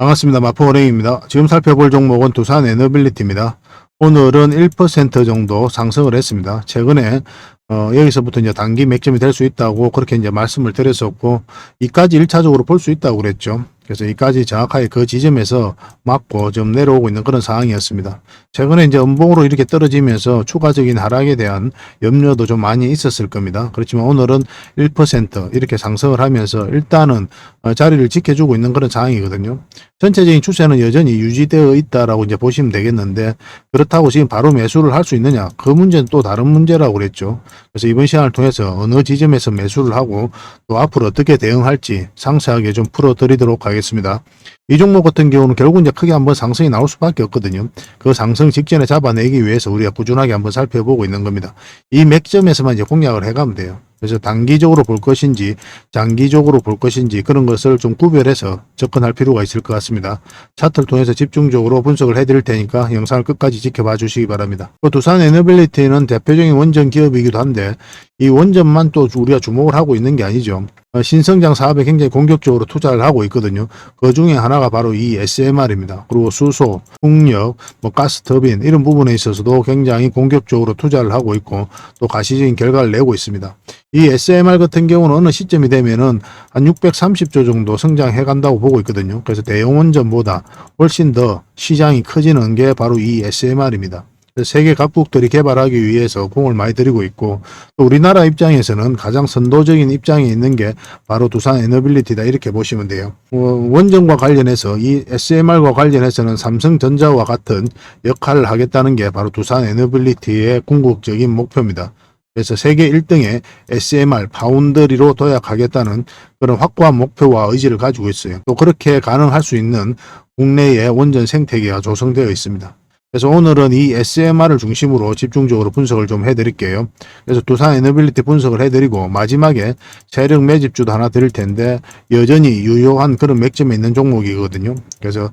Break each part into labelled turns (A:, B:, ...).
A: 반갑습니다. 마포은행입니다. 지금 살펴볼 종목은 두산에너빌리티입니다. 오늘은 1% 정도 상승을 했습니다. 최근에 여기서부터 이제 단기 맥점이 될 수 있다고 그렇게 이제 말씀을 드렸었고, 이까지 1차적으로 볼 수 있다고 그랬죠. 그래서 이까지 정확하게 그 지점에서 맞고 좀 내려오고 있는 그런 상황이었습니다. 최근에 이제 음봉으로 이렇게 떨어지면서 추가적인 하락에 대한 염려도 좀 많이 있었을 겁니다. 그렇지만 오늘은 1% 이렇게 상승을 하면서 일단은 자리를 지켜주고 있는 그런 상황이거든요. 전체적인 추세는 여전히 유지되어 있다라고 이제 보시면 되겠는데, 그렇다고 지금 바로 매수를 할 수 있느냐? 그 문제는 또 다른 문제라고 그랬죠. 그래서 이번 시간을 통해서 어느 지점에서 매수를 하고 또 앞으로 어떻게 대응할지 상세하게 좀 풀어드리도록 하겠습니다. 이 종목 같은 경우는 결국 이제 크게 한번 상승이 나올 수밖에 없거든요. 그 상승 직전에 잡아내기 위해서 우리가 꾸준하게 한번 살펴보고 있는 겁니다. 이 맥점에서만 이제 공략을 해가면 돼요. 그래서 단기적으로 볼 것인지 장기적으로 볼 것인지 그런 것을 좀 구별해서 접근할 필요가 있을 것 같습니다. 차트를 통해서 집중적으로 분석을 해드릴 테니까 영상을 끝까지 지켜봐 주시기 바랍니다. 또 두산에너빌리티는 대표적인 원전 기업이기도 한데, 이 원전만 또 우리가 주목을 하고 있는 게 아니죠. 신성장 사업에 굉장히 공격적으로 투자를 하고 있거든요. 그 중에 하나가 바로 이 SMR입니다. 그리고 수소, 풍력, 가스 터빈 이런 부분에 있어서도 굉장히 공격적으로 투자를 하고 있고 또 가시적인 결과를 내고 있습니다. 이 SMR 같은 경우는 어느 시점이 되면은 한 630조 정도 성장해 간다고 보고 있거든요. 그래서 대형 원전보다 훨씬 더 시장이 커지는 게 바로 이 SMR입니다. 세계 각국들이 개발하기 위해서 공을 많이 들이고 있고, 또 우리나라 입장에서는 가장 선도적인 입장에 있는 게 바로 두산에너빌리티다 이렇게 보시면 돼요. 원전과 관련해서 이 SMR과 관련해서는 삼성전자와 같은 역할을 하겠다는 게 바로 두산에너빌리티의 궁극적인 목표입니다. 그래서 세계 1등의 SMR 파운드리로 도약하겠다는 그런 확고한 목표와 의지를 가지고 있어요. 또 그렇게 가능할 수 있는 국내의 원전 생태계가 조성되어 있습니다. 그래서 오늘은 이 SMR을 중심으로 집중적으로 분석을 좀 해드릴게요. 그래서 두산에너빌리티 분석을 해드리고 마지막에 세력 매집주도 하나 드릴 텐데, 여전히 유효한 그런 맥점에 있는 종목이거든요. 그래서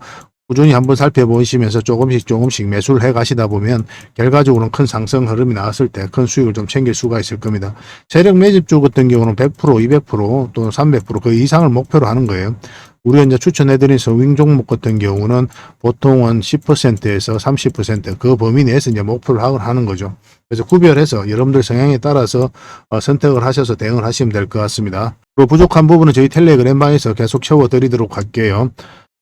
A: 꾸준히 한번 살펴보시면서 조금씩 매수를 해 가시다 보면 결과적으로는 큰 상승 흐름이 나왔을 때 큰 수익을 좀 챙길 수가 있을 겁니다. 세력 매집주 같은 경우는 100%, 200% 또는 300% 그 이상을 목표로 하는 거예요. 우리가 이제 추천해드린 서윙 종목 같은 경우는 보통은 10%에서 30% 그 범위 내에서 이제 목표를 하는 거죠. 그래서 구별해서 여러분들 성향에 따라서 선택을 하셔서 대응을 하시면 될 것 같습니다. 그리고 부족한 부분은 저희 텔레그램방에서 계속 채워드리도록 할게요.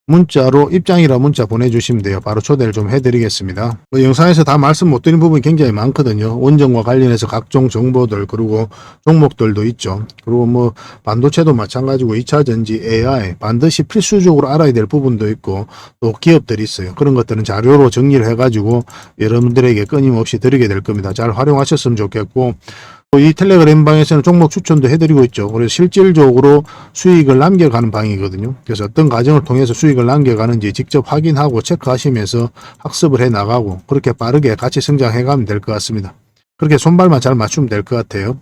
A: 문자로 입장이라 문자 보내주시면 돼요. 바로 초대를 좀 해드리겠습니다. 영상에서 다 말씀 못 드린 부분이 굉장히 많거든요. 원전과 관련해서 각종 정보들, 그리고 종목들도 있죠. 그리고 반도체도 마찬가지고 2차전지, AI 반드시 필수적으로 알아야 될 부분도 있고 또 기업들이 있어요. 그런 것들은 자료로 정리를 해가지고 여러분들에게 끊임없이 드리게 될 겁니다. 잘 활용하셨으면 좋겠고, 이 텔레그램 방에서는 종목 추천도 해드리고 있죠. 그래서 실질적으로 수익을 남겨가는 방이거든요. 그래서 어떤 과정을 통해서 수익을 남겨가는지 직접 확인하고 체크하시면서 학습을 해 나가고 그렇게 빠르게 같이 성장해 가면 될 것 같습니다. 그렇게 손발만 잘 맞추면 될 것 같아요.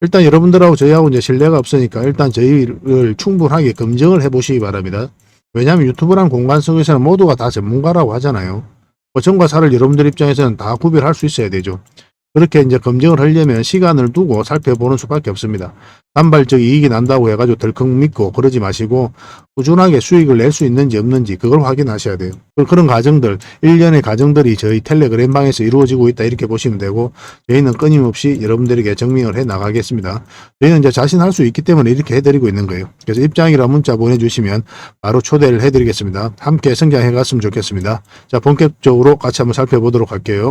A: 일단 여러분들하고 저희하고 이제 신뢰가 없으니까 일단 저희를 충분하게 검증을 해 보시기 바랍니다. 왜냐하면 유튜브라는 공간 속에서는 모두가 다 전문가라고 하잖아요. 전과 사를 여러분들 입장에서는 다 구별할 수 있어야 되죠. 그렇게 이제 검증을 하려면 시간을 두고 살펴보는 수밖에 없습니다. 단발적 이익이 난다고 해가지고 덜컥 믿고 그러지 마시고 꾸준하게 수익을 낼 수 있는지 없는지 그걸 확인하셔야 돼요. 그런 과정들, 일련의 과정들이 저희 텔레그램 방에서 이루어지고 있다 이렇게 보시면 되고, 저희는 끊임없이 여러분들에게 증명을 해 나가겠습니다. 저희는 이제 자신할 수 있기 때문에 이렇게 해드리고 있는 거예요. 그래서 입장이라 문자 보내주시면 바로 초대를 해드리겠습니다. 함께 성장해 갔으면 좋겠습니다. 자, 본격적으로 같이 한번 살펴보도록 할게요.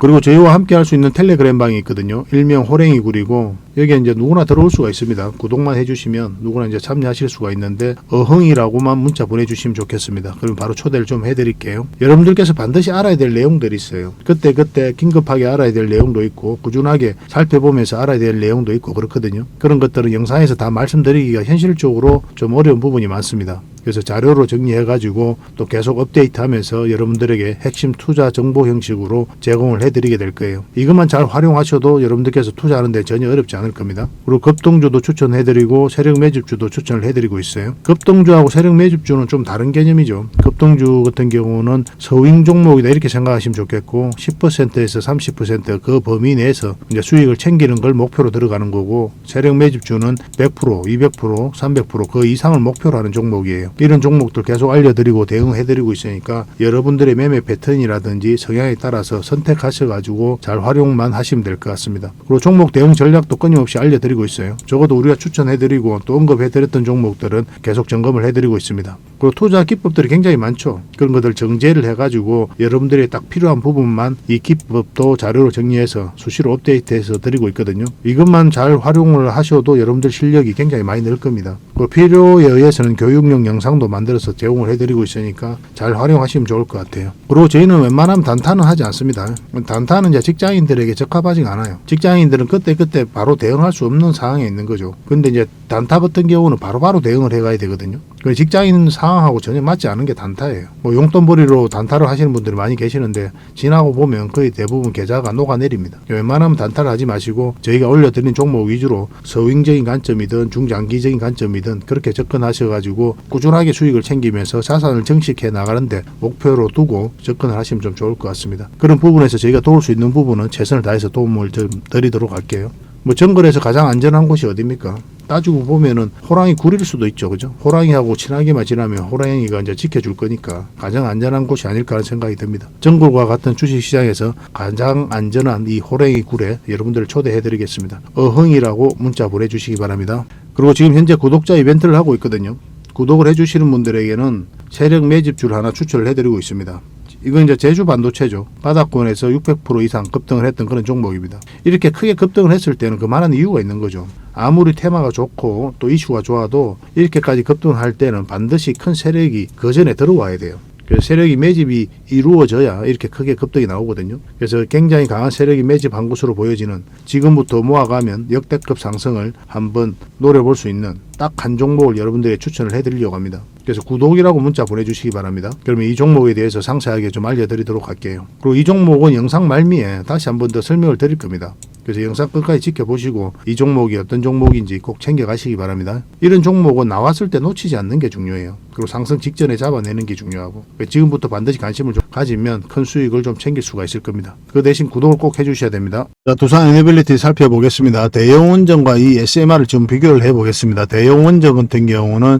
A: 그리고 저희와 함께 할 수 있는 텔레그램 방이 있거든요. 일명 호랭이굴이고, 여기에 이제 누구나 들어올 수가 있습니다. 구독만 해주시면 누구나 이제 참여하실 수가 있는데, 어흥이라고만 문자 보내주시면 좋겠습니다. 그럼 바로 초대를 좀 해드릴게요. 여러분들께서 반드시 알아야 될 내용들이 있어요. 그때 긴급하게 알아야 될 내용도 있고, 꾸준하게 살펴보면서 알아야 될 내용도 있고 그렇거든요. 그런 것들은 영상에서 다 말씀드리기가 현실적으로 좀 어려운 부분이 많습니다. 그래서 자료로 정리해가지고 또 계속 업데이트하면서 여러분들에게 핵심 투자 정보 형식으로 제공을 해드리게 될 거예요. 이것만 잘 활용하셔도 여러분들께서 투자하는데 전혀 어렵지 않을 겁니다. 그리고 급등주도 추천해드리고 세력 매집주도 추천을 해드리고 있어요. 급등주하고 세력 매집주는 좀 다른 개념이죠. 급등주 같은 경우는 서윙 종목이다 이렇게 생각하시면 좋겠고, 10%에서 30% 범위 내에서 이제 수익을 챙기는 걸 목표로 들어가는 거고, 세력 매집주는 100%, 200%, 300%그 이상을 목표로 하는 종목이에요. 이런 종목들 계속 알려드리고 대응해드리고 있으니까 여러분들의 매매 패턴이라든지 성향에 따라서 선택하셔가지고 잘 활용만 하시면 될 것 같습니다. 그리고 종목 대응 전략도 끊임없이 알려드리고 있어요. 적어도 우리가 추천해드리고 또 언급해드렸던 종목들은 계속 점검을 해드리고 있습니다. 그리고 투자 기법들이 굉장히 많죠. 그런 것들 정제를 해가지고 여러분들이 딱 필요한 부분만 이 기법도 자료로 정리해서 수시로 업데이트해서 드리고 있거든요. 이것만 잘 활용을 하셔도 여러분들 실력이 굉장히 많이 늘 겁니다. 그리고 필요에 의해서는 교육용 영상도 만들어서 제공을 해드리고 있으니까 잘 활용하시면 좋을 것 같아요. 그리고 저희는 웬만하면 단타는 하지 않습니다. 단타는 이제 직장인들에게 적합하지가 않아요. 직장인들은 그때 바로 대응할 수 없는 상황에 있는 거죠. 근데 이제 단타 같은 경우는 바로바로 대응을 해가야 되거든요. 직장인 상황하고 전혀 맞지 않은 게 단타예요. 뭐 용돈벌이로 단타를 하시는 분들이 많이 계시는데 지나고 보면 거의 대부분 계좌가 녹아내립니다. 웬만하면 단타를 하지 마시고 저희가 올려드린 종목 위주로 서윙적인 관점이든 중장기적인 관점이든 그렇게 접근하셔가지고 꾸준하게 수익을 챙기면서 자산을 정식해 나가는데 목표로 두고 접근을 하시면 좀 좋을 것 같습니다. 그런 부분에서 저희가 도울 수 있는 부분은 최선을 다해서 도움을 좀 드리도록 할게요. 뭐 정글에서 가장 안전한 곳이 어디입니까? 따지고 보면은 호랑이 굴일 수도 있죠. 그죠? 호랑이하고 친하게만 지나면 호랑이가 이제 지켜줄 거니까 가장 안전한 곳이 아닐까 하는 생각이 듭니다. 정글과 같은 주식시장에서 가장 안전한 이 호랑이 굴에 여러분들을 초대해 드리겠습니다. 어흥이라고 문자 보내주시기 바랍니다. 그리고 지금 현재 구독자 이벤트를 하고 있거든요. 구독을 해주시는 분들에게는 세력 매집줄 하나 추천을 해드리고 있습니다. 이건 이제 제주 반도체죠. 바닥권에서 600% 이상 급등을 했던 그런 종목입니다. 이렇게 크게 급등을 했을 때는 그만한 이유가 있는 거죠. 아무리 테마가 좋고 또 이슈가 좋아도 이렇게까지 급등할 때는 반드시 큰 세력이 그 전에 들어와야 돼요. 그래서 세력이 매집이 이루어져야 이렇게 크게 급등이 나오거든요. 그래서 굉장히 강한 세력이 매집한 것으로 보여지는 지금부터 모아가면 역대급 상승을 한번 노려볼 수 있는 딱 한 종목을 여러분들에게 추천을 해드리려고 합니다. 그래서 구독이라고 문자 보내주시기 바랍니다. 그러면 이 종목에 대해서 상세하게 좀 알려드리도록 할게요. 그리고 이 종목은 영상 말미에 다시 한번 더 설명을 드릴 겁니다. 그래서 영상 끝까지 지켜보시고 이 종목이 어떤 종목인지 꼭 챙겨가시기 바랍니다. 이런 종목은 나왔을 때 놓치지 않는 게 중요해요. 그리고 상승 직전에 잡아내는 게 중요하고 지금부터 반드시 관심을 좀 가지면 큰 수익을 좀 챙길 수가 있을 겁니다. 그 대신 구독을 꼭 해주셔야 됩니다. 자, 두산 에너빌리티 살펴보겠습니다. 대형원전과 이 SMR을 좀 비교를 해보겠습니다. 대형원전 같은 경우는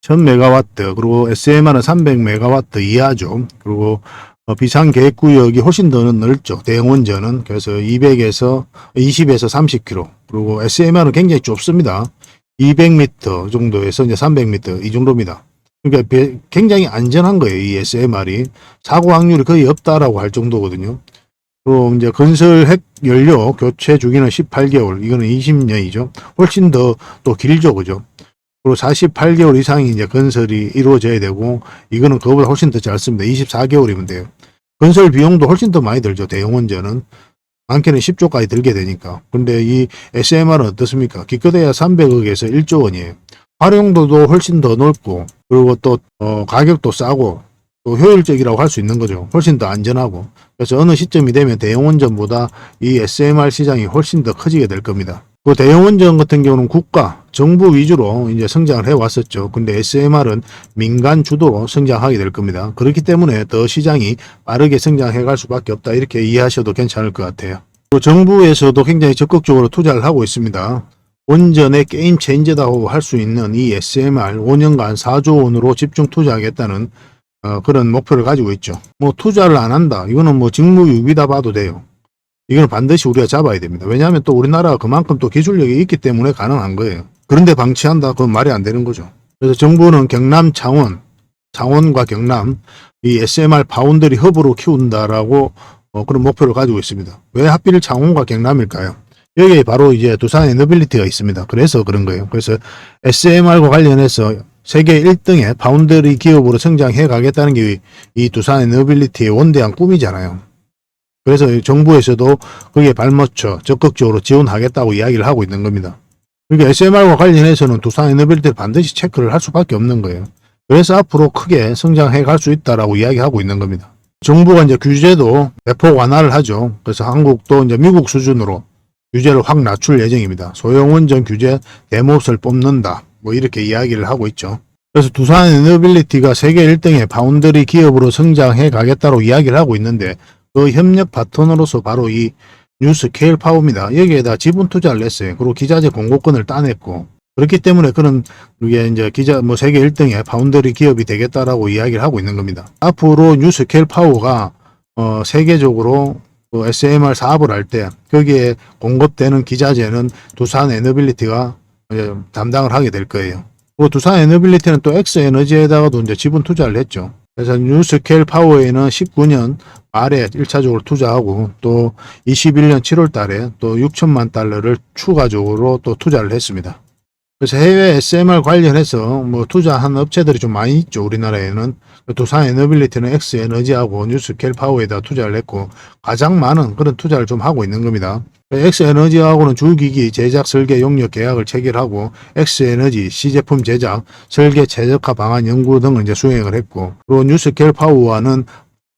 A: 1000메가와트 그리고 SMR은 300메가와트 이하죠. 그리고 비상계획구역이 훨씬 더 넓죠. 대형원전은 그래서 20에서 30km 그리고 SMR은 굉장히 좁습니다. 200m 정도에서 이제 300m 이 정도입니다. 그러니까 굉장히 안전한 거예요. 이 SMR이 사고 확률이 거의 없다라고 할 정도거든요. 그리고 이제 건설 핵 연료 교체 주기는 18개월 이거는 20년이죠. 훨씬 더 또 길죠, 그죠? 그리고 48개월 이상이 이제 건설이 이루어져야 되고 이거는 그거보다 훨씬 더 짧습니다. 24개월이면 돼요. 건설 비용도 훨씬 더 많이 들죠. 대형원전은 많게는 10조까지 들게 되니까. 근데 이 SMR은 어떻습니까? 기껏해야 300억에서 1조 원이에요. 활용도도 훨씬 더 넓고 그리고 또 가격도 싸고 또 효율적이라고 할 수 있는 거죠. 훨씬 더 안전하고. 그래서 어느 시점이 되면 대형원전보다 이 SMR 시장이 훨씬 더 커지게 될 겁니다. 그 대형원전 같은 경우는 국가, 정부 위주로 이제 성장을 해왔었죠. 근데 SMR은 민간 주도로 성장하게 될 겁니다. 그렇기 때문에 더 시장이 빠르게 성장해 갈 수밖에 없다. 이렇게 이해하셔도 괜찮을 것 같아요. 또 정부에서도 굉장히 적극적으로 투자를 하고 있습니다. 원전의 게임 체인저다고 할 수 있는 이 SMR 5년간 4조 원으로 집중 투자하겠다는 그런 목표를 가지고 있죠. 뭐 투자를 안 한다. 이거는 뭐 직무유기다 봐도 돼요. 이건 반드시 우리가 잡아야 됩니다. 왜냐하면 또 우리나라가 그만큼 또 기술력이 있기 때문에 가능한 거예요. 그런데 방치한다? 그건 말이 안 되는 거죠. 그래서 정부는 경남 창원과 경남 이 SMR 파운드리 허브로 키운다라고 그런 목표를 가지고 있습니다. 왜 하필 창원과 경남일까요? 여기에 바로 이제 두산 에너빌리티가 있습니다. 그래서 그런 거예요. 그래서 SMR과 관련해서 세계 1등의 파운드리 기업으로 성장해 가겠다는 게 이 두산 에너빌리티의 원대한 꿈이잖아요. 그래서 정부에서도 거기에 발맞춰 적극적으로 지원하겠다고 이야기를 하고 있는 겁니다. 그러니까 SMR과 관련해서는 두산 에너빌리티를 반드시 체크를 할 수밖에 없는 거예요. 그래서 앞으로 크게 성장해 갈 수 있다라고 이야기하고 있는 겁니다. 정부가 이제 규제도 대폭 완화를 하죠. 그래서 한국도 이제 미국 수준으로 규제를 확 낮출 예정입니다. 소형원전 규제 대못을 뽑는다. 뭐 이렇게 이야기를 하고 있죠. 그래서 두산 에너빌리티가 세계 1등의 파운드리 기업으로 성장해 가겠다고 이야기를 하고 있는데 그 협력 파트너로서 바로 이 뉴스케일 파워입니다. 여기에다 지분 투자를 했어요. 그리고 기자재 공고권을 따냈고 그렇기 때문에 그런 이게 이제 기자 뭐 세계 1등의 파운드리 기업이 되겠다라고 이야기를 하고 있는 겁니다. 앞으로 뉴스케일 파워가 세계적으로 SMR 사업을 할 때 거기에 공급되는 기자재는 두산 에너빌리티가 담당을 하게 될 거예요. 그리고 두산 에너빌리티는 또 엑스에너지에다가도 이제 지분 투자를 했죠. 그래서 뉴스케일 파워에는 19년 말에 1차적으로 투자하고 또 21년 7월 달에 또 6천만 달러를 추가적으로 또 투자를 했습니다. 그래서 해외 SMR 관련해서 뭐 투자한 업체들이 좀 많이 있죠. 우리나라에는 두산 에너빌리티는 엑스에너지하고 뉴스케일 파워에다 투자를 했고 가장 많은 그런 투자를 좀 하고 있는 겁니다. 엑스에너지하고는 주기기 제작 설계 용역 계약을 체결하고 엑스에너지 시제품 제작 설계 최적화 방안 연구 등을 이제 수행을 했고 그리고 뉴스케일 파워와는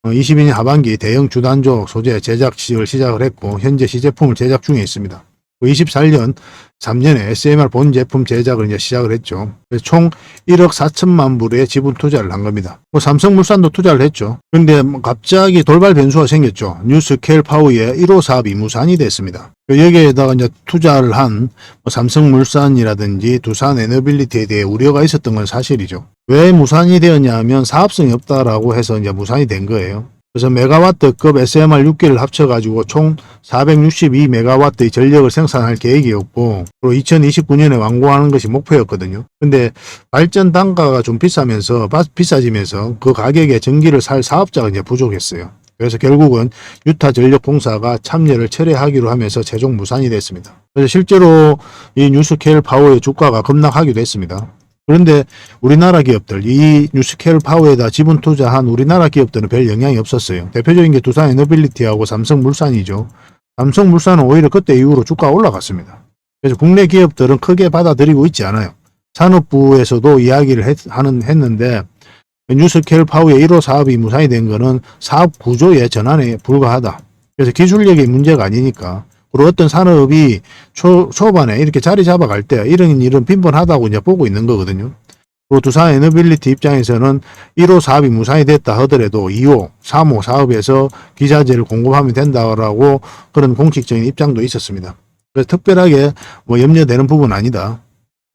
A: 22년 하반기 대형 주단조 소재 제작을 시작을 했고 현재 시제품을 제작 중에 있습니다. 24년 3년에 SMR 본 제품 제작을 이제 시작을 했죠. 총 1억 4천만 불의 지분 투자를 한 겁니다. 삼성물산도 투자를 했죠. 그런데 갑자기 돌발 변수가 생겼죠. 뉴스케일 파워의 1호 사업이 무산이 됐습니다. 여기에다가 이제 투자를 한 삼성물산이라든지 두산 에너빌리티에 대해 우려가 있었던 건 사실이죠. 왜 무산이 되었냐 하면 사업성이 없다라고 해서 이제 무산이 된 거예요. 그래서 메가와트급 SMR 6기를 합쳐가지고 총 462메가와트의 전력을 생산할 계획이었고, 그리고 2029년에 완공하는 것이 목표였거든요. 근데 발전 단가가 좀 비싸지면서 그 가격에 전기를 살 사업자가 이제 부족했어요. 그래서 결국은 유타전력공사가 참여를 철회하기로 하면서 최종 무산이 됐습니다. 그래서 실제로 이 뉴스케일 파워의 주가가 급락하기도 했습니다. 그런데 우리나라 기업들, 이 뉴스케일 파워에다 지분 투자한 우리나라 기업들은 별 영향이 없었어요. 대표적인 게 두산 에너빌리티하고 삼성물산이죠. 삼성물산은 오히려 그때 이후로 주가가 올라갔습니다. 그래서 국내 기업들은 크게 받아들이고 있지 않아요. 산업부에서도 이야기를 했는데 뉴스케일 파워의 1호 사업이 무산이 된 거는 사업 구조의 전환에 불과하다. 그래서 기술력의 문제가 아니니까. 그리고 어떤 산업이 초반에 이렇게 자리 잡아갈 때 이런 일은 빈번하다고 이제 보고 있는 거거든요. 그리고 두산 에너빌리티 입장에서는 1호 사업이 무산이 됐다 하더라도 2호, 3호 사업에서 기자재를 공급하면 된다라고 그런 공식적인 입장도 있었습니다. 그래서 특별하게 뭐 염려되는 부분은 아니다.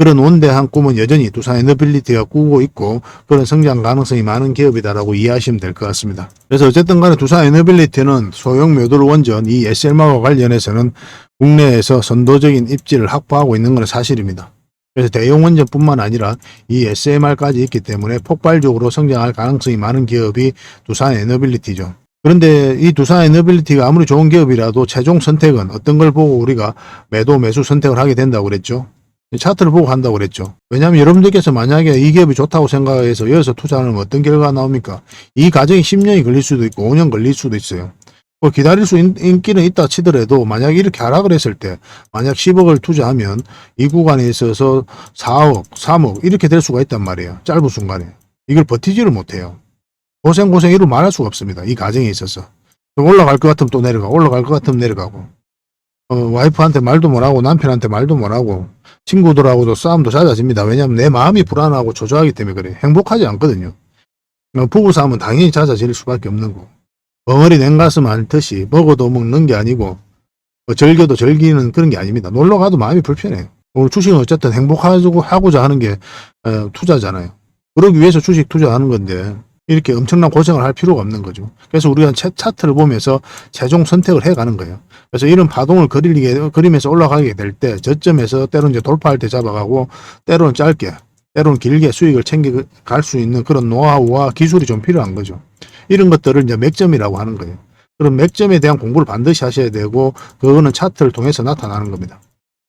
A: 그런 원대한 꿈은 여전히 두산 에너빌리티가 꾸고 있고 그런 성장 가능성이 많은 기업이다라고 이해하시면 될 것 같습니다. 그래서 어쨌든 간에 두산 에너빌리티는 소형 묘돌 원전 이 SMR과 관련해서는 국내에서 선도적인 입지를 확보하고 있는 것은 사실입니다. 그래서 대형 원전뿐만 아니라 이 SMR까지 있기 때문에 폭발적으로 성장할 가능성이 많은 기업이 두산 에너빌리티죠. 그런데 이 두산 에너빌리티가 아무리 좋은 기업이라도 최종 선택은 어떤 걸 보고 우리가 매수 선택을 하게 된다고 그랬죠. 차트를 보고 한다고 그랬죠. 왜냐하면 여러분들께서 만약에 이 기업이 좋다고 생각해서 여기서 투자하면 어떤 결과가 나옵니까? 이 과정이 10년이 걸릴 수도 있고 5년 걸릴 수도 있어요. 기다릴 수 인기는 있다 치더라도 만약에 이렇게 하락을 했을 때 만약 10억을 투자하면 이 구간에 있어서 4억, 3억 이렇게 될 수가 있단 말이에요. 짧은 순간에. 이걸 버티지를 못해요. 고생 이루 말할 수가 없습니다. 이 과정에 있어서. 올라갈 것 같으면 또 내려가고 올라갈 것 같으면 내려가고 와이프한테 말도 못하고 남편한테 말도 못하고 친구들하고도 싸움도 잦아집니다. 왜냐하면 내 마음이 불안하고 초조하기 때문에 그래요. 행복하지 않거든요. 부부싸움은 당연히 잦아질 수밖에 없는 거고 벙어리 냉가슴 앓듯이 먹어도 먹는 게 아니고 즐겨도 즐기는 그런 게 아닙니다. 놀러가도 마음이 불편해요. 오늘 주식은 어쨌든 행복하고자 하는 게 투자잖아요. 그러기 위해서 주식 투자하는 건데 이렇게 엄청난 고생을 할 필요가 없는 거죠. 그래서 우리가 차트를 보면서 최종 선택을 해가는 거예요. 그래서 이런 파동을 그리면서 올라가게 될 때 저점에서 때로는 이제 돌파할 때 잡아가고 때로는 짧게 때로는 길게 수익을 챙겨갈 수 있는 그런 노하우와 기술이 좀 필요한 거죠. 이런 것들을 이제 맥점이라고 하는 거예요. 그럼 맥점에 대한 공부를 반드시 하셔야 되고 그거는 차트를 통해서 나타나는 겁니다.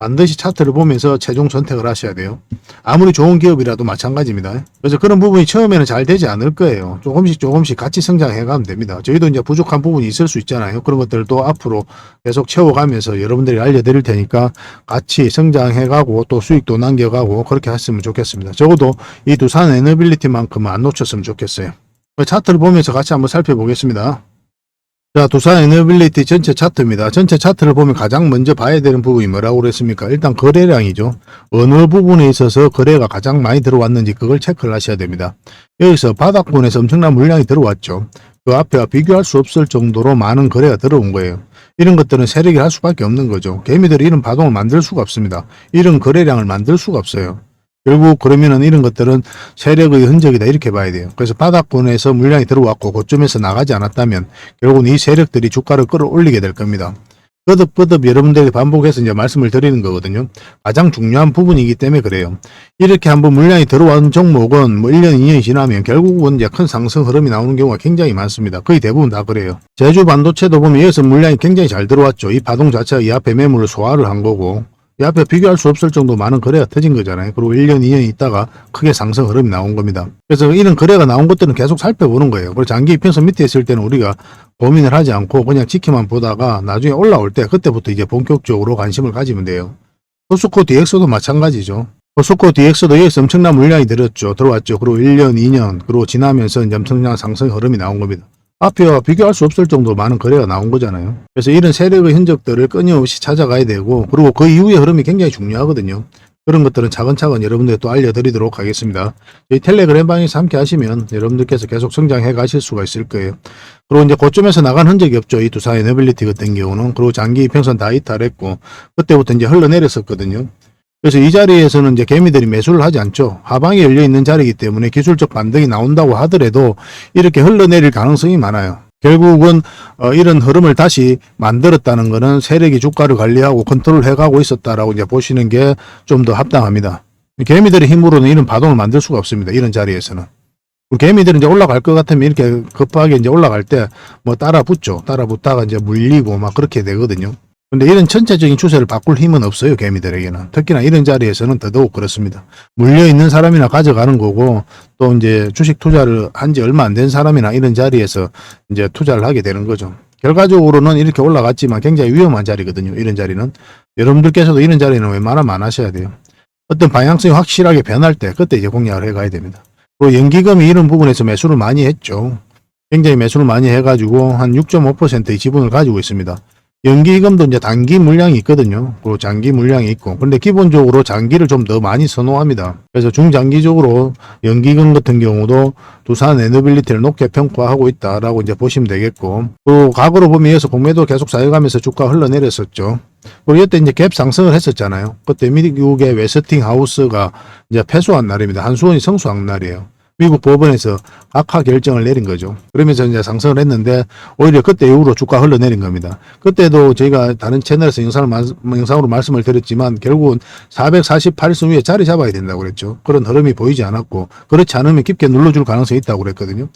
A: 반드시 차트를 보면서 최종 선택을 하셔야 돼요. 아무리 좋은 기업이라도 마찬가지입니다. 그래서 그런 부분이 처음에는 잘 되지 않을 거예요. 조금씩 같이 성장해 가면 됩니다. 저희도 이제 부족한 부분이 있을 수 있잖아요. 그런 것들도 앞으로 계속 채워가면서 여러분들이 알려드릴 테니까 같이 성장해 가고 또 수익도 남겨가고 그렇게 했으면 좋겠습니다. 적어도 이 두산 에너빌리티만큼은 안 놓쳤으면 좋겠어요. 차트를 보면서 같이 한번 살펴보겠습니다. 자, 두산 에너빌리티 전체 차트입니다. 전체 차트를 보면 가장 먼저 봐야 되는 부분이 뭐라고 그랬습니까? 일단 거래량이죠. 어느 부분에 있어서 거래가 가장 많이 들어왔는지 그걸 체크를 하셔야 됩니다. 여기서 바닥권에서 엄청난 물량이 들어왔죠. 그 앞에와 비교할 수 없을 정도로 많은 거래가 들어온 거예요. 이런 것들은 세력이 할 수밖에 없는 거죠. 개미들이 이런 파동을 만들 수가 없습니다. 이런 거래량을 만들 수가 없어요. 결국 그러면은 이런 것들은 세력의 흔적이다 이렇게 봐야 돼요. 그래서 바닥권에서 물량이 들어왔고 고점에서 나가지 않았다면 결국은 이 세력들이 주가를 끌어올리게 될 겁니다. 거듭 여러분들에게 반복해서 이제 말씀을 드리는 거거든요. 가장 중요한 부분이기 때문에 그래요. 이렇게 한번 물량이 들어온 종목은 뭐 1년, 2년이 지나면 결국은 이제 큰 상승 흐름이 나오는 경우가 굉장히 많습니다. 거의 대부분 다 그래요. 제주 반도체도 보면 여기서 물량이 굉장히 잘 들어왔죠. 이 파동 자체가 이 앞에 매물을 소화를 한 거고 이 앞에 비교할 수 없을 정도 많은 거래가 터진 거잖아요. 그리고 1년, 2년 있다가 크게 상승 흐름이 나온 겁니다. 그래서 이런 거래가 나온 것들은 계속 살펴보는 거예요. 그리고 장기 이평선 밑에 있을 때는 우리가 고민을 하지 않고 그냥 지켜만 보다가 나중에 올라올 때 그때부터 이제 본격적으로 관심을 가지면 돼요. 포스코 DX도 마찬가지죠. 포스코 DX도 여기서 엄청난 물량이 들어왔죠. 그리고 1년, 2년, 그리고 지나면서 이제 엄청난 상승 흐름이 나온 겁니다. 앞에와 비교할 수 없을 정도로 많은 거래가 나온 거잖아요. 그래서 이런 세력의 흔적들을 끊임없이 찾아가야 되고 그리고 그 이후의 흐름이 굉장히 중요하거든요. 그런 것들은 차근차근 여러분들께 또 알려드리도록 하겠습니다. 저희 텔레그램 방에서 함께 하시면 여러분들께서 계속 성장해 가실 수가 있을 거예요. 그리고 이제 고점에서 나간 흔적이 없죠. 이 두산 에너빌리티 같은 경우는. 그리고 장기 이평선 다 이탈했고 그때부터 이제 흘러내렸었거든요. 그래서 이 자리에서는 이제 개미들이 매수를 하지 않죠. 하방이 열려 있는 자리이기 때문에 기술적 반등이 나온다고 하더라도 이렇게 흘러내릴 가능성이 많아요. 결국은 이런 흐름을 다시 만들었다는 것은 세력이 주가를 관리하고 컨트롤 해가고 있었다라고 이제 보시는 게 좀 더 합당합니다. 개미들의 힘으로는 이런 파동을 만들 수가 없습니다. 이런 자리에서는. 개미들은 이제 올라갈 것 같으면 이렇게 급하게 이제 올라갈 때 뭐 따라 붙죠. 따라 붙다가 이제 물리고 막 그렇게 되거든요. 근데 이런 전체적인 추세를 바꿀 힘은 없어요. 개미들에게는. 특히나 이런 자리에서는 더더욱 그렇습니다. 물려있는 사람이나 가져가는 거고 또 이제 주식 투자를 한 지 얼마 안 된 사람이나 이런 자리에서 이제 투자를 하게 되는 거죠. 결과적으로는 이렇게 올라갔지만 굉장히 위험한 자리거든요. 이런 자리는. 여러분들께서도 이런 자리는 웬만하면 안 하셔야 돼요. 어떤 방향성이 확실하게 변할 때 그때 이제 공략을 해가야 됩니다. 그리고 연기금이 이런 부분에서 매수를 많이 했죠. 굉장히 매수를 많이 해가지고 한 6.5%의 지분을 가지고 있습니다. 연기금도 이제 단기 물량이 있거든요. 그리고 장기 물량이 있고. 근데 기본적으로 장기를 좀 더 많이 선호합니다. 그래서 중장기적으로 연기금 같은 경우도 두산 에너빌리티를 높게 평가하고 있다라고 이제 보시면 되겠고. 그리고 과거로 보면 이어서 공매도 계속 쌓여가면서 주가 흘러내렸었죠. 그리고 이때 이제 갭 상승을 했었잖아요. 그때 미국의 웨스팅하우스가 이제 패소한 날입니다. 한수원이 성수한 날이에요. 미국 법원에서 각하 결정을 내린 거죠. 그러면서 이제 상승을 했는데 오히려 그때 이후로 주가 흘러내린 겁니다. 그때도 저희가 다른 채널에서 영상으로 말씀을 드렸지만 결국은 448선 위에 자리 잡아야 된다고 그랬죠. 그런 흐름이 보이지 않았고 그렇지 않으면 깊게 눌러줄 가능성이 있다고 그랬거든요.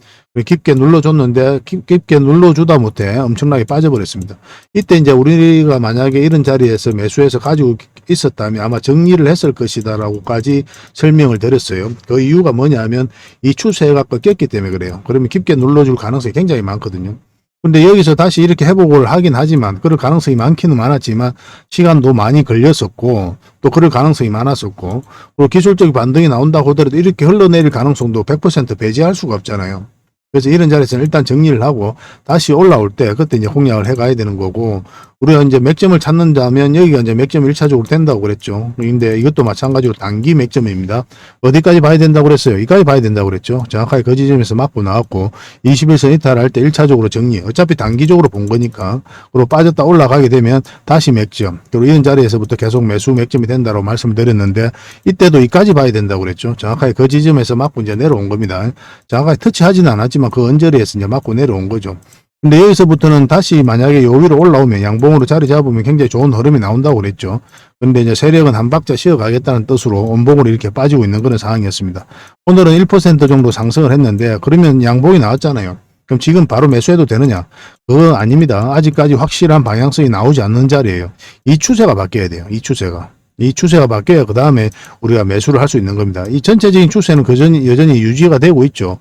A: 깊게 눌러줬는데 깊게 눌러주다 못해 엄청나게 빠져버렸습니다. 이때 이제 우리가 만약에 이런 자리에서 매수해서 가지고 있었다면 아마 정리를 했을 것이다라고까지 설명을 드렸어요. 그 이유가 뭐냐면 이 추세가 꺾였기 때문에 그래요. 그러면 깊게 눌러줄 가능성이 굉장히 많거든요. 근데 여기서 다시 이렇게 회복을 하긴 하지만 그럴 가능성이 많기는 많았지만 시간도 많이 걸렸었고 또 그럴 가능성이 많았었고 그리고 기술적 반등이 나온다고 하더라도 이렇게 흘러내릴 가능성도 100% 배제할 수가 없잖아요. 그래서 이런 자리에서는 일단 정리를 하고 다시 올라올 때 그때 이제 공략을 해 가야 되는 거고 우리가 이제 맥점을 찾는다면 여기가 이제 맥점이 1차적으로 된다고 그랬죠. 근데 이것도 마찬가지로 단기 맥점입니다. 어디까지 봐야 된다고 그랬어요? 여기까지 봐야 된다고 그랬죠. 정확하게 그 지점에서 맞고 나왔고 21선 이탈할 때 1차적으로 정리. 어차피 단기적으로 본 거니까. 그리고 빠졌다 올라가게 되면 다시 맥점. 그리고 이런 자리에서부터 계속 매수 맥점이 된다고 말씀을 드렸는데 이때도 여기까지 봐야 된다고 그랬죠. 정확하게 그 지점에서 맞고 이제 내려온 겁니다. 정확하게 터치하지는 않았지만 그 언저리에서 이제 맞고 내려온 거죠. 근데 여기서부터는 다시 만약에 요 위로 올라오면 양봉으로 자리 잡으면 굉장히 좋은 흐름이 나온다고 그랬죠. 근데 이제 세력은 한 박자 쉬어가겠다는 뜻으로 원봉으로 이렇게 빠지고 있는 그런 상황이었습니다. 오늘은 1% 정도 상승을 했는데 그러면 양봉이 나왔잖아요. 그럼 지금 바로 매수해도 되느냐? 그거 아닙니다. 아직까지 확실한 방향성이 나오지 않는 자리예요. 이 추세가 바뀌어야 돼요. 이 추세가 바뀌어야 그 다음에 우리가 매수를 할 수 있는 겁니다. 이 전체적인 추세는 여전히 유지가 되고 있죠.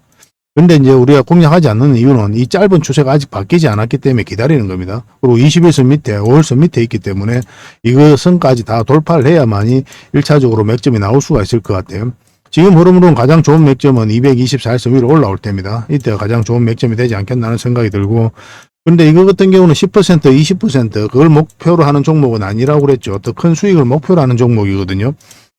A: 근데 이제 우리가 공략하지 않는 이유는 이 짧은 추세가 아직 바뀌지 않았기 때문에 기다리는 겁니다. 그리고 21선 밑에, 5월선 밑에 있기 때문에 이것선까지 다 돌파를 해야만이 1차적으로 맥점이 나올 수가 있을 것 같아요. 지금 흐름으로는 가장 좋은 맥점은 224선 위로 올라올 때입니다. 이때가 가장 좋은 맥점이 되지 않겠나는 생각이 들고 근데 이거 같은 경우는 10%, 20% 그걸 목표로 하는 종목은 아니라고 그랬죠. 더 큰 수익을 목표로 하는 종목이거든요.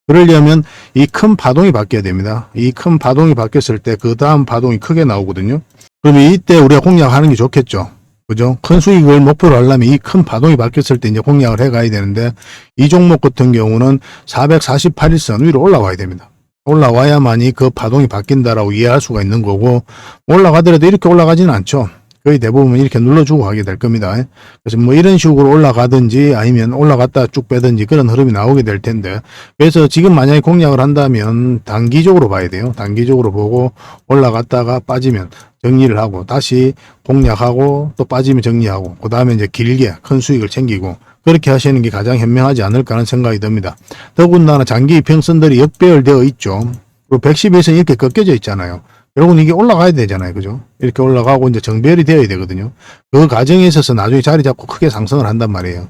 A: 그러려면 이 큰 파동이 바뀌어야 됩니다. 이 큰 파동이 바뀌었을 때 그 다음 파동이 크게 나오거든요. 그러면 이때 우리가 공략하는 게 좋겠죠. 그죠? 큰 수익을 목표로 하려면 이 큰 파동이 바뀌었을 때 이제 공략을 해 가야 되는데, 이 종목 같은 경우는 448일선 위로 올라와야 됩니다. 올라와야만이 그 파동이 바뀐다라고 이해할 수가 있는 거고, 올라가더라도 이렇게 올라가지는 않죠. 거의 대부분 이렇게 눌러주고 가게 될 겁니다. 그래서 뭐 이런 식으로 올라가든지 아니면 올라갔다 쭉 빼든지 그런 흐름이 나오게 될 텐데, 그래서 지금 만약에 공략을 한다면 단기적으로 봐야 돼요. 단기적으로 보고 올라갔다가 빠지면 정리를 하고 다시 공략하고 또 빠지면 정리하고 그 다음에 이제 길게 큰 수익을 챙기고 그렇게 하시는 게 가장 현명하지 않을까 하는 생각이 듭니다. 더군다나 장기 이평선들이 역배열되어 있죠. 그리고 112선 이렇게 꺾여져 있잖아요. 결국은 이게 올라가야 되잖아요. 그죠? 이렇게 올라가고 이제 정배열이 되어야 되거든요. 그 과정에 있어서 나중에 자리 잡고 크게 상승을 한단 말이에요.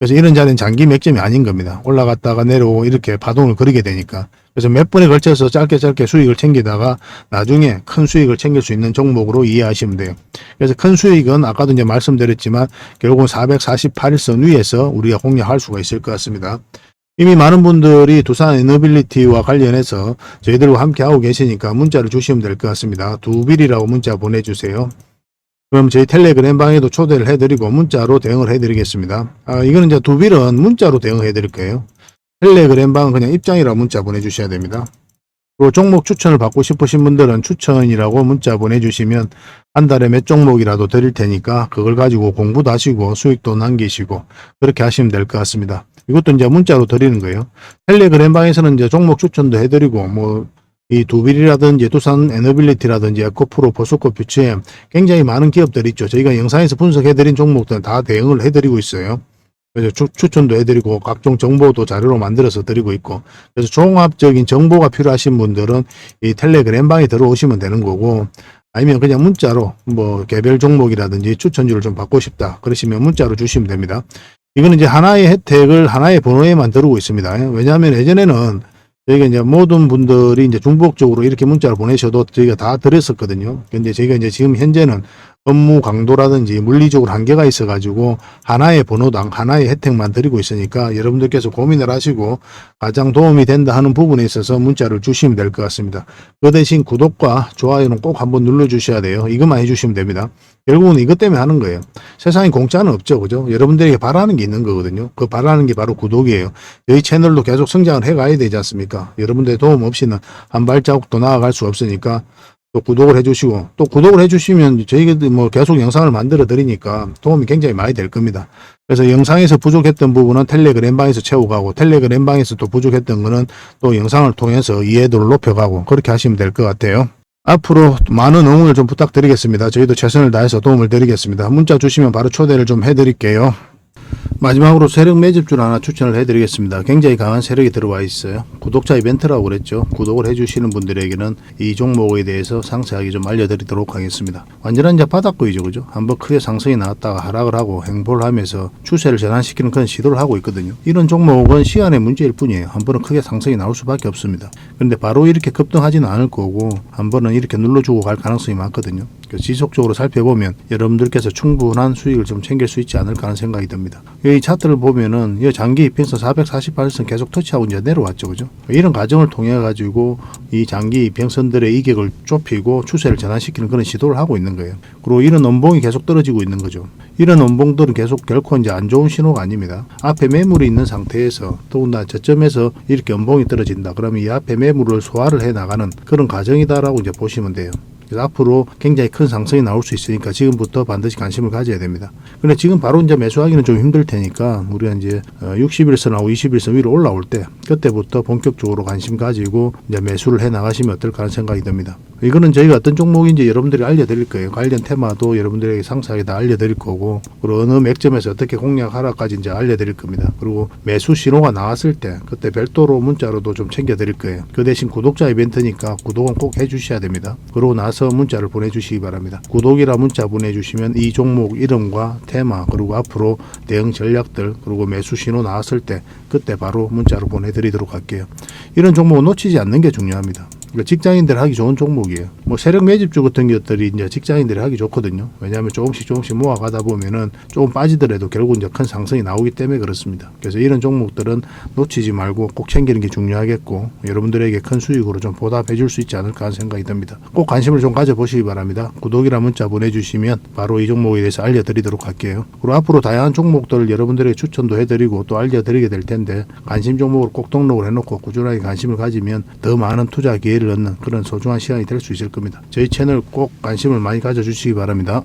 A: 그래서 이런 자리는 장기 맥점이 아닌 겁니다. 올라갔다가 내려오고 이렇게 파동을 그리게 되니까. 그래서 몇 번에 걸쳐서 짧게 수익을 챙기다가 나중에 큰 수익을 챙길 수 있는 종목으로 이해하시면 돼요. 그래서 큰 수익은 아까도 이제 말씀드렸지만 결국은 448일선 위에서 우리가 공략할 수가 있을 것 같습니다. 이미 많은 분들이 두산 에너빌리티와 관련해서 저희들과 함께 하고 계시니까 문자를 주시면 될 것 같습니다. 두빌이라고 문자 보내주세요. 그럼 저희 텔레그램 방에도 초대를 해드리고 문자로 대응을 해드리겠습니다. 이거는 이제 두빌은 문자로 대응해 드릴 거예요. 텔레그램 방은 그냥 입장이라고 문자 보내주셔야 됩니다. 그리고 종목 추천을 받고 싶으신 분들은 추천이라고 문자 보내주시면 한 달에 몇 종목이라도 드릴 테니까 그걸 가지고 공부도 하시고 수익도 남기시고 그렇게 하시면 될 것 같습니다. 이것도 이제 문자로 드리는 거예요. 텔레그램 방에서는 이제 종목 추천도 해드리고 뭐 이 두빌이라든지 두산 에너빌리티라든지 에코프로, 보스코, 퓨처엠 굉장히 많은 기업들이 있죠. 저희가 영상에서 분석해드린 종목들은 다 대응을 해드리고 있어요. 그래서 추천도 해드리고 각종 정보도 자료로 만들어서 드리고 있고, 그래서 종합적인 정보가 필요하신 분들은 이 텔레그램 방에 들어오시면 되는 거고, 아니면 그냥 문자로 뭐 개별 종목이라든지 추천주를 좀 받고 싶다 그러시면 문자로 주시면 됩니다. 이거는 이제 하나의 혜택을 하나의 번호에만 들어오고 있습니다. 왜냐하면 예전에는 저희가 이제 모든 분들이 이제 중복적으로 이렇게 문자를 보내셔도 저희가 다 드렸었거든요. 근데 저희가 이제 지금 현재는 업무 강도라든지 물리적으로 한계가 있어가지고 하나의 번호당 하나의 혜택만 드리고 있으니까 여러분들께서 고민을 하시고 가장 도움이 된다 하는 부분에 있어서 문자를 주시면 될 것 같습니다. 그 대신 구독과 좋아요는 꼭 한번 눌러주셔야 돼요. 이것만 해주시면 됩니다. 결국은 이것 때문에 하는 거예요. 세상에 공짜는 없죠. 그죠? 여러분들에게 바라는 게 있는 거거든요. 그 바라는 게 바로 구독이에요. 저희 채널도 계속 성장을 해가야 되지 않습니까? 여러분들의 도움 없이는 한 발자국도 나아갈 수 없으니까 또 구독을 해주시고, 또 구독을 해주시면 저희가 뭐 계속 영상을 만들어 드리니까 도움이 굉장히 많이 될 겁니다. 그래서 영상에서 부족했던 부분은 텔레그램 방에서 채워가고, 텔레그램 방에서 또 부족했던 거는 또 영상을 통해서 이해도를 높여가고, 그렇게 하시면 될 것 같아요. 앞으로 많은 응원을 좀 부탁드리겠습니다. 저희도 최선을 다해서 도움을 드리겠습니다. 문자 주시면 바로 초대를 좀 해드릴게요. 마지막으로 세력 매집주를 하나 추천을 해드리겠습니다. 굉장히 강한 세력이 들어와 있어요. 구독자 이벤트라고 그랬죠. 구독을 해주시는 분들에게는 이 종목에 대해서 상세하게 좀 알려드리도록 하겠습니다. 완전한 이제 바닥구이죠. 그죠? 한번 크게 상승이 나왔다가 하락을 하고 횡보를 하면서 추세를 전환시키는 그런 시도를 하고 있거든요. 이런 종목은 시간의 문제일 뿐이에요. 한 번은 크게 상승이 나올 수밖에 없습니다. 그런데 바로 이렇게 급등하지는 않을 거고 한 번은 이렇게 눌러주고 갈 가능성이 많거든요. 지속적으로 살펴보면 여러분들께서 충분한 수익을 좀 챙길 수 있지 않을까 하는 생각이 듭니다. 이 차트를 보면은 이 장기 이평선 448선 계속 터치하고 이제 내려왔죠. 그죠? 이런 과정을 통해 가지고 이 장기 이평선들의 이격을 좁히고 추세를 전환시키는 그런 시도를 하고 있는 거예요. 그리고 이런 원봉이 계속 떨어지고 있는 거죠. 이런 원봉들은 계속 결코 이제 안 좋은 신호가 아닙니다. 앞에 매물이 있는 상태에서 더군다나 저점에서 이렇게 원봉이 떨어진다. 그러면 이 앞에 매물을 소화를 해 나가는 그런 과정이다라고 이제 보시면 돼요. 그래서 앞으로 굉장히 큰 상승이 나올 수 있으니까 지금부터 반드시 관심을 가져야 됩니다. 근데 지금 바로 이제 매수하기는 좀 힘들 테니까 우리가 이제 60일선하고 20일선 위로 올라올 때 그때부터 본격적으로 관심 가지고 이제 매수를 해 나가시면 어떨까 하는 생각이 듭니다. 이거는 저희가 어떤 종목인지 여러분들이 알려드릴 거예요. 관련 테마도 여러분들에게 상세하게 다 알려드릴 거고, 그리고 어느 맥점에서 어떻게 공략하라까지 이제 알려드릴 겁니다. 그리고 매수 신호가 나왔을 때 그때 별도로 문자로도 좀 챙겨드릴 거예요. 그 대신 구독자 이벤트니까 구독은 꼭 해주셔야 됩니다. 그러고 나서 문자를 보내주시기 바랍니다. 구독이라 문자 보내주시면 이 종목 이름과 테마 그리고 앞으로 대응 전략들 그리고 매수 신호 나왔을 때 그때 바로 문자로 보내드리도록 할게요. 이런 종목은 놓치지 않는 게 중요합니다. 그러니까 직장인들 하기 좋은 종목이에요. 뭐 세력 매집주 같은 것들이 이제 직장인들이 하기 좋거든요. 왜냐하면 조금씩 모아가다 보면은 조금 빠지더라도 결국 이제 큰 상승이 나오기 때문에 그렇습니다. 그래서 이런 종목들은 놓치지 말고 꼭 챙기는 게 중요하겠고, 여러분들에게 큰 수익으로 좀 보답해 줄 수 있지 않을까 하는 생각이 듭니다. 꼭 관심을 좀 가져보시기 바랍니다. 구독이나 문자 보내주시면 바로 이 종목에 대해서 알려드리도록 할게요. 그리고 앞으로 다양한 종목들을 여러분들에게 추천도 해드리고 또 알려드리게 될 텐데, 관심 종목을 꼭 등록을 해놓고 꾸준하게 관심을 가지면 더 많은 투자 기회를 얻는 그런 소중한 시간이 될 수 있을 겁니다. 저희 채널 꼭 관심을 많이 가져주시기 바랍니다.